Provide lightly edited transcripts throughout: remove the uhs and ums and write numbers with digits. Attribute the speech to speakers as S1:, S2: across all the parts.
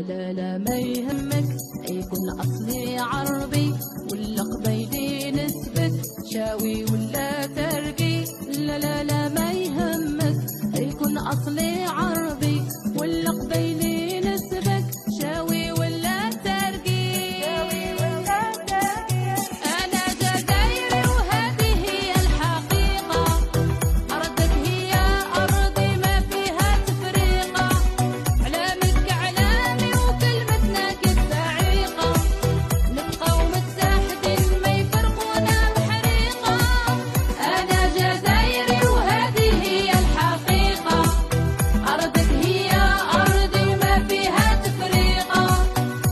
S1: لا لا ما يهمك يكون أصلي عربي ولا قبيلي نسبة شاوي ولا ترقي. لا لا لا ما يهمك يكون أصلي عربي ولا قبيلي نسبك شاوي ولا ترقي. أنا جزائري وهذه هي الحقيقة، أرضك هي أرضي ما فيها تفريقة، علامك علامي وكلمتنا كالصعيقة، نبقى ومتحدين ما يفرقونا بحريقة. أنا جزائري وهذه هي الحقيقة، أرضك هي أرضي ما فيها تفريقة،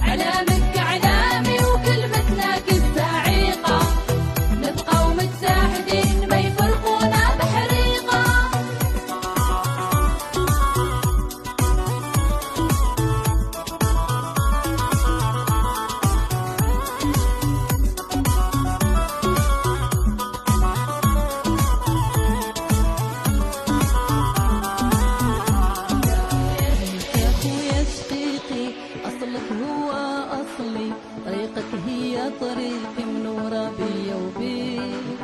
S1: علامك علامي وكلمتنا كالصعيقة، نبقى ومتحدين ما يفرقونا بحريقة. يا خويا شقيقي أصلك هو أصلي، طريقك هي طريقي منورة بيا وبيك.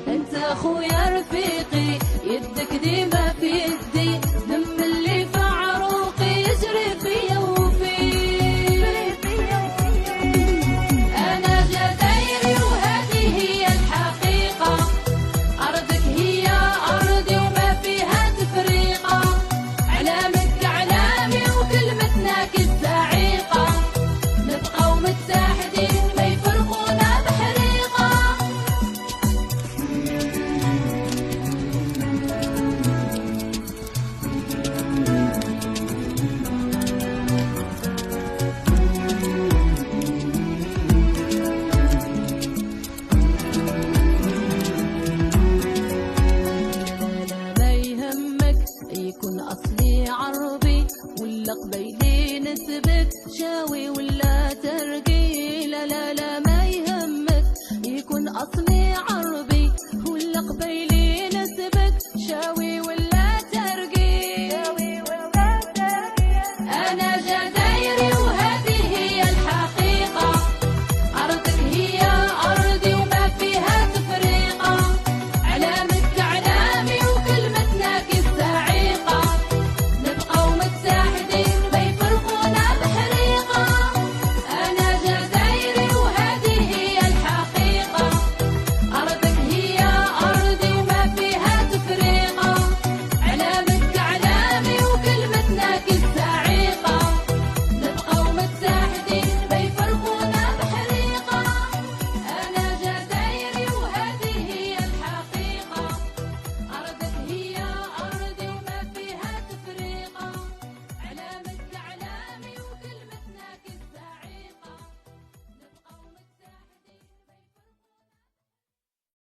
S1: أنت خويا رفيقي يدك ديما في يدي، دم اللي في عروقي يجري فيا وفيك. أنا جزائري وهذه هي الحقيقة، أرضك هي أرضي وما فيها تفريقة، علامك علامي وكلمتنا كالصعيقة، نبقى ومتحدين ما يفرقونا بحريقة. لا ما يهمك يكون أصلي عربي ولا قبيلي نسبك شاوي ولا ترقي. لا لا لا ما يهمك يكون أصلي عربي ولا قبيلي نسبك شاوي ولا ترقي. أنا جزائري